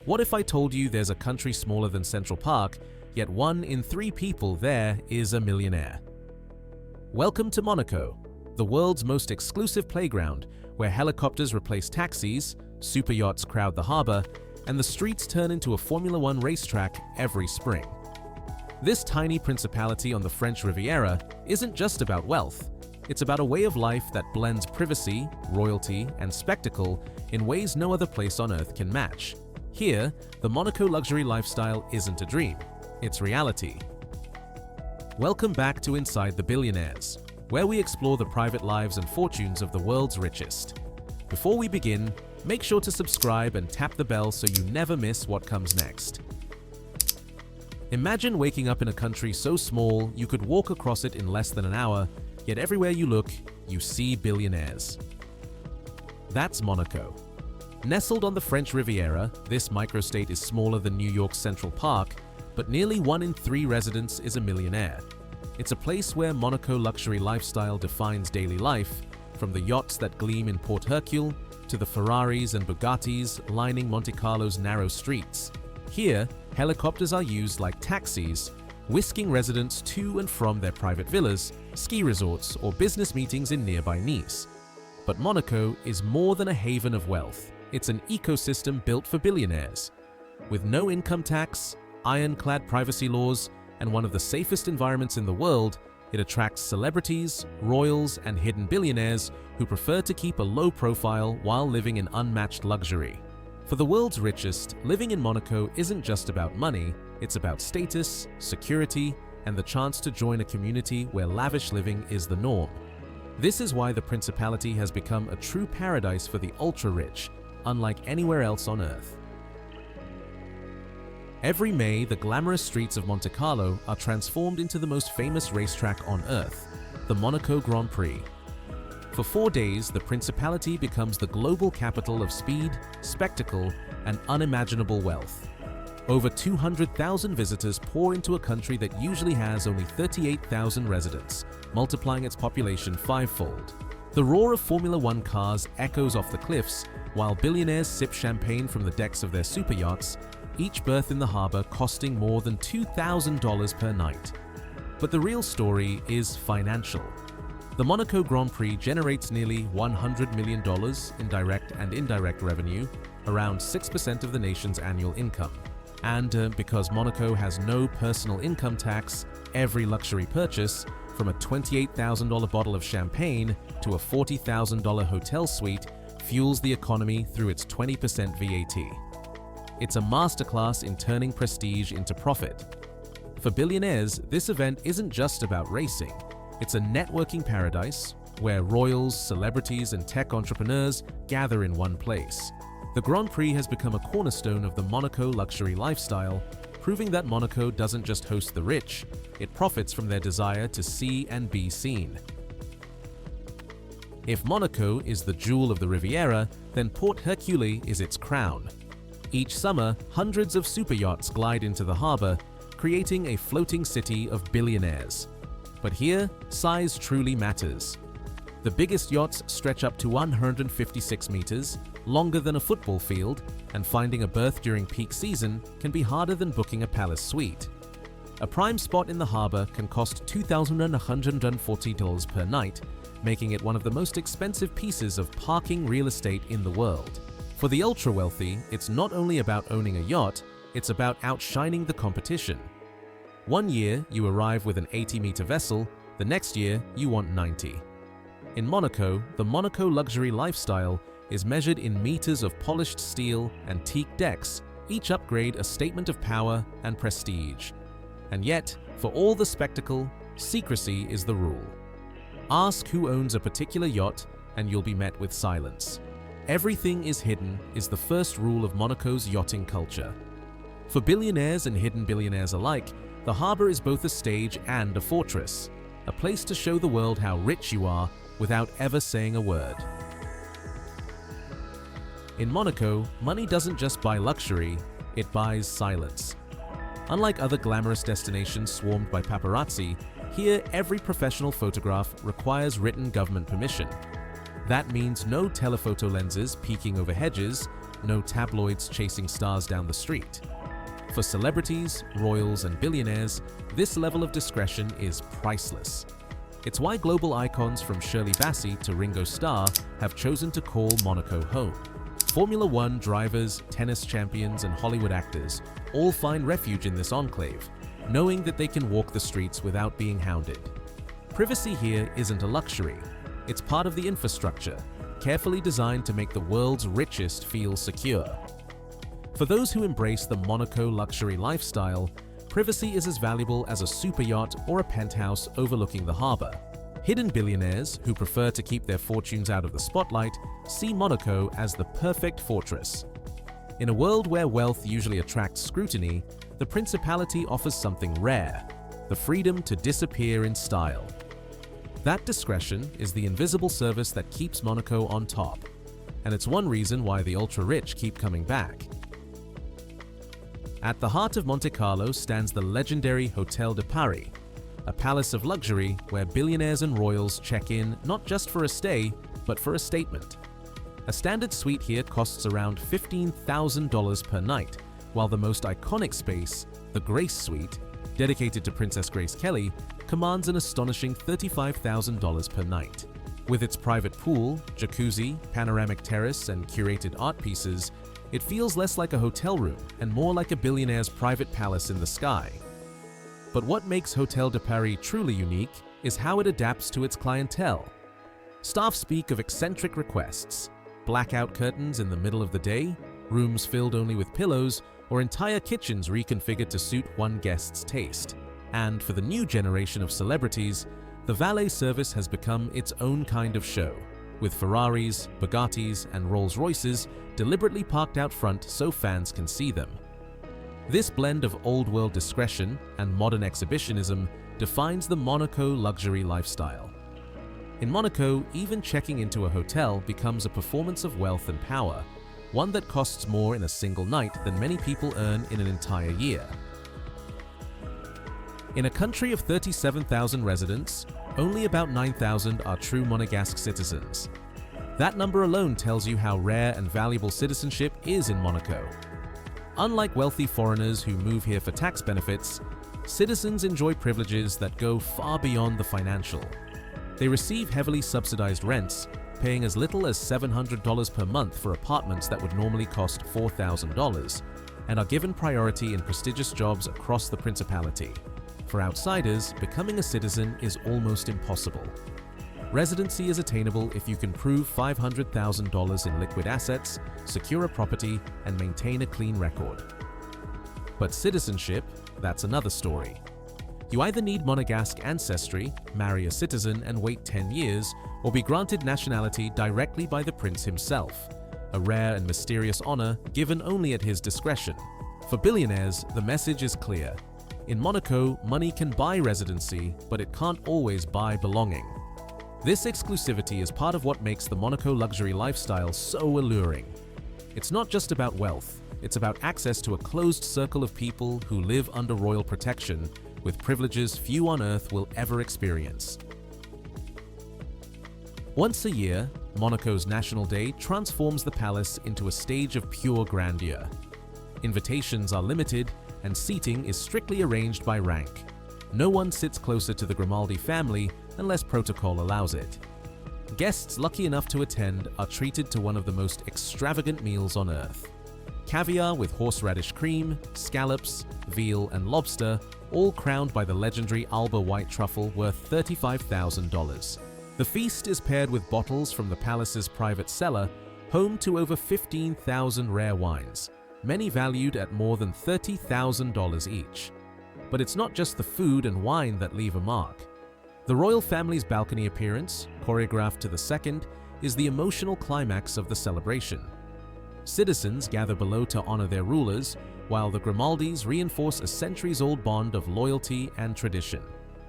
What if I told you there's a country smaller than Central Park, yet 1 in 3 people there is a millionaire? Welcome to Monaco, the world's most exclusive playground where helicopters replace taxis, super yachts crowd the harbor, and the streets turn into a Formula One racetrack every spring. This tiny principality on the French Riviera isn't just about wealth. It's about a way of life that blends privacy, royalty, and spectacle in ways no other place on Earth can match. Here, the Monaco luxury lifestyle isn't a dream, it's reality. Welcome back to Inside the Billionaires, where we explore the private lives and fortunes of the world's richest. Before we begin, make sure to subscribe and tap the bell so you never miss what comes next. Imagine waking up in a country so small you could walk across it in less than an hour, yet everywhere you look, you see billionaires. That's Monaco. Nestled on the French Riviera, this microstate is smaller than New York's Central Park, but nearly 1 in 3 residents is a millionaire. It's a place where Monaco luxury lifestyle defines daily life, from the yachts that gleam in Port Hercule to the Ferraris and Bugattis lining Monte Carlo's narrow streets. Here, helicopters are used like taxis, whisking residents to and from their private villas, ski resorts, or business meetings in nearby Nice. But Monaco is more than a haven of wealth. It's an ecosystem built for billionaires. With no income tax, ironclad privacy laws, and one of the safest environments in the world, it attracts celebrities, royals, and hidden billionaires who prefer to keep a low profile while living in unmatched luxury. For the world's richest, living in Monaco isn't just about money, it's about status, security, and the chance to join a community where lavish living is the norm. This is why the Principality has become a true paradise for the ultra-rich, unlike anywhere else on Earth. Every May, the glamorous streets of Monte Carlo are transformed into the most famous racetrack on Earth, the Monaco Grand Prix. For 4 days, the Principality becomes the global capital of speed, spectacle, and unimaginable wealth. Over 200,000 visitors pour into a country that usually has only 38,000 residents, multiplying its population 5-fold. The roar of Formula One cars echoes off the cliffs, while billionaires sip champagne from the decks of their super yachts, each berth in the harbor costing more than $2,000 per night. But the real story is financial. The Monaco Grand Prix generates nearly $100 million in direct and indirect revenue, around 6% of the nation's annual income. And because Monaco has no personal income tax, every luxury purchase, from a $28,000 bottle of champagne to a $40,000 hotel suite, fuels the economy through its 20% VAT. It's a masterclass in turning prestige into profit. For billionaires, this event isn't just about racing. It's a networking paradise where royals, celebrities, and tech entrepreneurs gather in one place. The Grand Prix has become a cornerstone of the Monaco luxury lifestyle, proving that Monaco doesn't just host the rich, it profits from their desire to see and be seen. If Monaco is the jewel of the Riviera, then Port Hercule is its crown. Each summer, hundreds of super yachts glide into the harbor, creating a floating city of billionaires. But here, size truly matters. The biggest yachts stretch up to 156 meters, longer than a football field, and finding a berth during peak season can be harder than booking a palace suite. A prime spot in the harbor can cost $2,140 per night, making it one of the most expensive pieces of parking real estate in the world. For the ultra-wealthy, it's not only about owning a yacht, it's about outshining the competition. One year, you arrive with an 80-meter vessel, the next year, you want 90. In Monaco, the Monaco luxury lifestyle is measured in meters of polished steel and teak decks, each upgrade a statement of power and prestige. And yet, for all the spectacle, secrecy is the rule. Ask who owns a particular yacht and you'll be met with silence. Everything is hidden is the first rule of Monaco's yachting culture. For billionaires and hidden billionaires alike, the harbor is both a stage and a fortress, a place to show the world how rich you are without ever saying a word. In Monaco, money doesn't just buy luxury, it buys silence. Unlike other glamorous destinations swarmed by paparazzi, here every professional photograph requires written government permission. That means no telephoto lenses peeking over hedges, no tabloids chasing stars down the street. For celebrities, royals, and billionaires, this level of discretion is priceless. It's why global icons from Shirley Bassey to Ringo Starr have chosen to call Monaco home. Formula One drivers, tennis champions, and Hollywood actors all find refuge in this enclave, knowing that they can walk the streets without being hounded. Privacy here isn't a luxury. It's part of the infrastructure, carefully designed to make the world's richest feel secure. For those who embrace the Monaco luxury lifestyle, privacy is as valuable as a super yacht or a penthouse overlooking the harbor. Hidden billionaires, who prefer to keep their fortunes out of the spotlight, see Monaco as the perfect fortress. In a world where wealth usually attracts scrutiny, the principality offers something rare: the freedom to disappear in style. That discretion is the invisible service that keeps Monaco on top, and it's one reason why the ultra-rich keep coming back. At the heart of Monte Carlo stands the legendary Hôtel de Paris, a palace of luxury where billionaires and royals check in not just for a stay, but for a statement. A standard suite here costs around $15,000 per night, while the most iconic space, the Grace Suite, dedicated to Princess Grace Kelly, commands an astonishing $35,000 per night. With its private pool, jacuzzi, panoramic terrace, and curated art pieces, it feels less like a hotel room and more like a billionaire's private palace in the sky. But what makes Hôtel de Paris truly unique is how it adapts to its clientele. Staff speak of eccentric requests: blackout curtains in the middle of the day, rooms filled only with pillows, or entire kitchens reconfigured to suit one guest's taste. And for the new generation of celebrities, the valet service has become its own kind of show, with Ferraris, Bugattis, and Rolls-Royces deliberately parked out front so fans can see them. This blend of old-world discretion and modern exhibitionism defines the Monaco luxury lifestyle. In Monaco, even checking into a hotel becomes a performance of wealth and power, one that costs more in a single night than many people earn in an entire year. In a country of 37,000 residents, only about 9,000 are true Monegasque citizens. That number alone tells you how rare and valuable citizenship is in Monaco. Unlike wealthy foreigners who move here for tax benefits, citizens enjoy privileges that go far beyond the financial. They receive heavily subsidized rents, paying as little as $700 per month for apartments that would normally cost $4,000, and are given priority in prestigious jobs across the Principality. For outsiders, becoming a citizen is almost impossible. Residency is attainable if you can prove $500,000 in liquid assets, secure a property, and maintain a clean record. But citizenship, that's another story. You either need Monegasque ancestry, marry a citizen and wait 10 years, or be granted nationality directly by the prince himself, a rare and mysterious honor given only at his discretion. For billionaires, the message is clear. In Monaco, money can buy residency, but it can't always buy belonging. This exclusivity is part of what makes the Monaco luxury lifestyle so alluring. It's not just about wealth, it's about access to a closed circle of people who live under royal protection, with privileges few on earth will ever experience. Once a year, Monaco's National Day transforms the palace into a stage of pure grandeur. Invitations are limited, and seating is strictly arranged by rank. No one sits closer to the Grimaldi family unless protocol allows it. Guests lucky enough to attend are treated to one of the most extravagant meals on earth. Caviar with horseradish cream, scallops, veal, and lobster, all crowned by the legendary Alba white truffle worth $35,000. The feast is paired with bottles from the palace's private cellar, home to over 15,000 rare wines, many valued at more than $30,000 each. But it's not just the food and wine that leave a mark. The royal family's balcony appearance, choreographed to the second, is the emotional climax of the celebration. Citizens gather below to honor their rulers, while the Grimaldis reinforce a centuries-old bond of loyalty and tradition.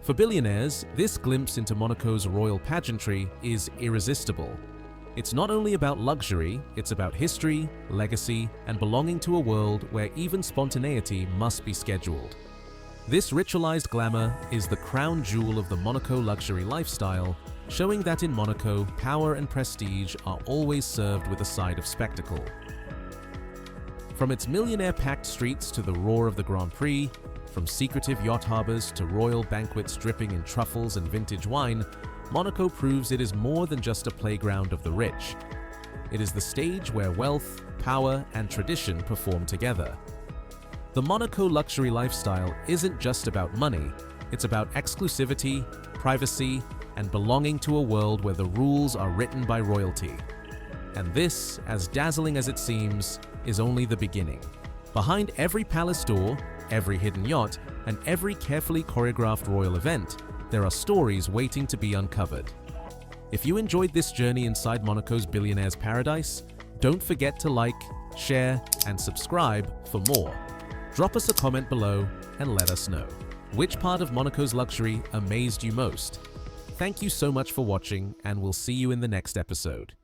For billionaires, this glimpse into Monaco's royal pageantry is irresistible. It's not only about luxury, it's about history, legacy, and belonging to a world where even spontaneity must be scheduled. This ritualized glamour is the crown jewel of the Monaco luxury lifestyle, showing that in Monaco, power and prestige are always served with a side of spectacle. From its millionaire-packed streets to the roar of the Grand Prix, from secretive yacht harbors to royal banquets dripping in truffles and vintage wine, Monaco proves it is more than just a playground of the rich. It is the stage where wealth, power, and tradition perform together. The Monaco luxury lifestyle isn't just about money, it's about exclusivity, privacy, and belonging to a world where the rules are written by royalty. And this, as dazzling as it seems, is only the beginning. Behind every palace door, every hidden yacht, and every carefully choreographed royal event, there are stories waiting to be uncovered. If you enjoyed this journey inside Monaco's Billionaires paradise, don't forget to like, share, and subscribe for more. Drop us a comment below and let us know. Which part of Monaco's luxury amazed you most? Thank you so much for watching, and we'll see you in the next episode.